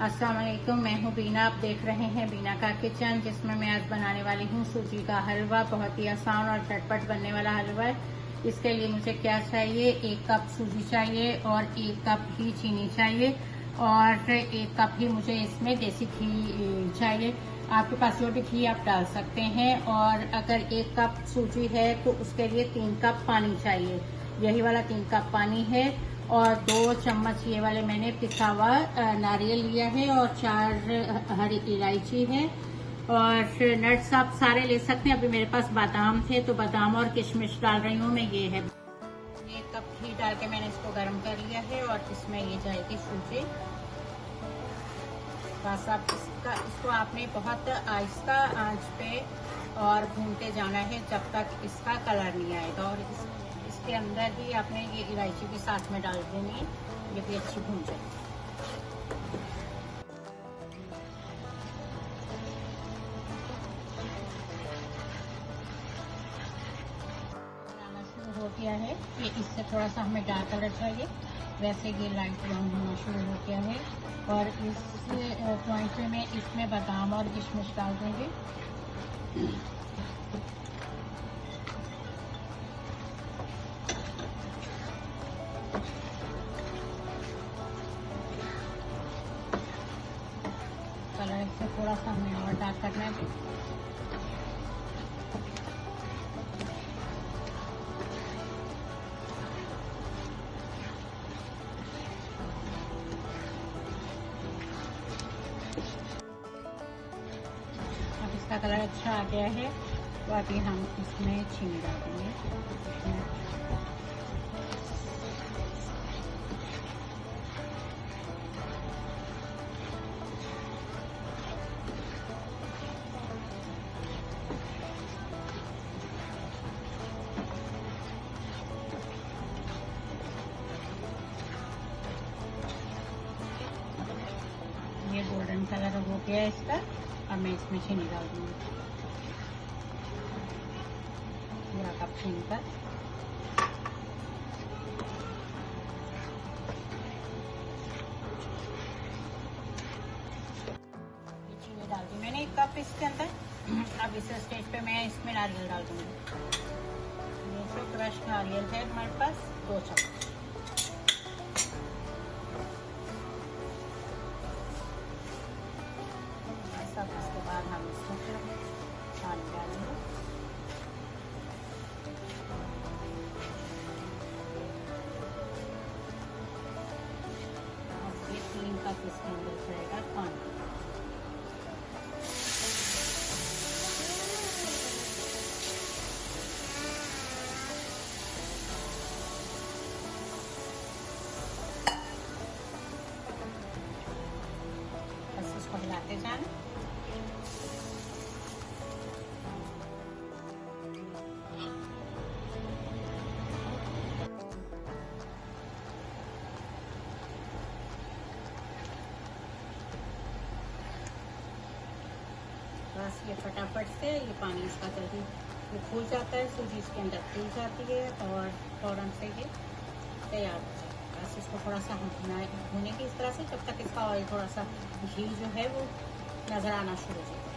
अस्सलाम वालेकुम, मैं हूँ बीना। आप देख रहे हैं बीना का किचन, जिसमें मैं आज बनाने वाली हूँ सूजी का हलवा। बहुत ही आसान और झटपट बनने वाला हलवा है। इसके लिए मुझे क्या चाहिए, 1 कप सूजी चाहिए और 1 कप ही चीनी चाहिए और 1 कप ही मुझे इसमें देसी घी चाहिए। आपके पास जो भी घी आप डाल सकते हैं। और अगर 1 कप सूजी है तो उसके लिए 3 कप पानी चाहिए। यही वाला 3 कप पानी है। और 2 चम्मच ये वाले मैंने पिसा हुआ नारियल लिया है और 4 हरी इलायची है। और नट्स आप सारे ले सकते हैं। अभी मेरे पास बादाम थे तो बादाम और किशमिश डाल रही हूँ मैं। ये है 1 कप घी डाल के मैंने इसको गर्म कर लिया है और इसमें ये जाएगी सूजी। बस आप इसको आपने बहुत आहिस्ता आंच पे और भूनते जाना है जब तक इसका कलर नहीं आएगा। और इसके अंदर ही आपने ये इलायची भी साथ में डाल देनी है, ये भी अच्छी भून जाएगी। आना शुरू हो गया है, ये इससे थोड़ा सा हमें डार्क कलर चाहिए, वैसे ये लाइट ब्राउन होना शुरू हो गया है। और इस पॉइंट पे मैं इसमें बादाम और किशमिश डाल दूंगी। कलर से थोड़ा सा हमें और डार्क करना है। अब इसका कलर अच्छा आ गया है तो अभी हम इसमें चीनी डाल देंगे। ये गोल्डन कलर हो गया इसका। अब मैं इसमें चीनी डाल दूंगी, पूरा कप चीनी का। ये चीनी डाल दी मैंने 1 कप इसके अंदर। अब इस स्टेज पे मैं इसमें नारियल डाल दूंगी। ये जो क्रश नारियल है हमारे पास 2 चम्मच। उसके बाद हम इसमें फिर पानी डालेंगे। और ये 3 कप इसके अंदर जाएगा पानी। बस इसको हिलाते जाना। बस ये फटाफट से ये पानी इसका जल्दी ये फूल जाता है, सूजी इसके अंदर फूल जाती है और फौरन से ये तैयार हो जाता है। बस इसको थोड़ा सा हम भूनेंगे इस तरह से जब तक इसका ऑयल थोड़ा सा घी जो है वो नज़र आना शुरू हो जाए।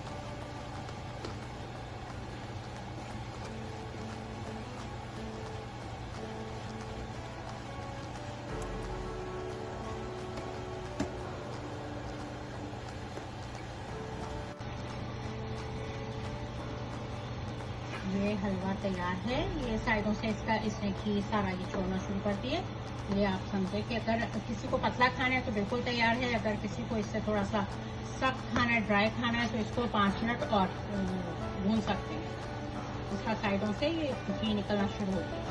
ये हलवा तैयार है। ये साइडों से इसने घी सारा ये छोड़ना शुरू कर दिए। ये आप समझे कि अगर किसी को पतला खाना है तो बिल्कुल तैयार है। अगर किसी को इससे थोड़ा सा सख्त खाना है, ड्राई खाना है, तो इसको 5 मिनट और भून सकते हैं। इसका साइडों से ये घी निकलना शुरू हो गया।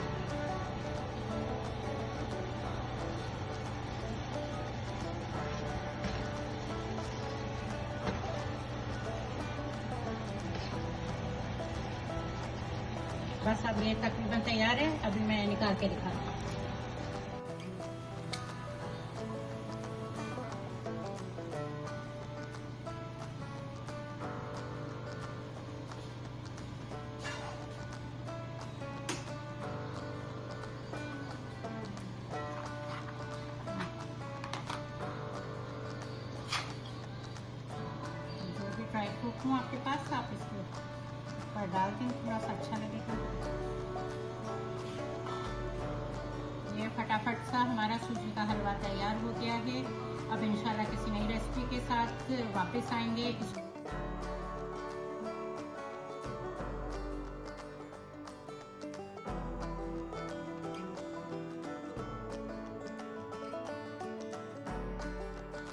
बस अब ये तकरीबन तैयार है। अभी मैं निकाल के दिखा रहा हूँ। कुक हूँ आपके पास, आप इसके ऊपर डाल दें, थोड़ा सा अच्छा लगेगा। ये फटाफट सा हमारा सूजी का हलवा तैयार हो गया है। अब इंशाल्लाह किसी नई रेसिपी के साथ वापस आएंगे।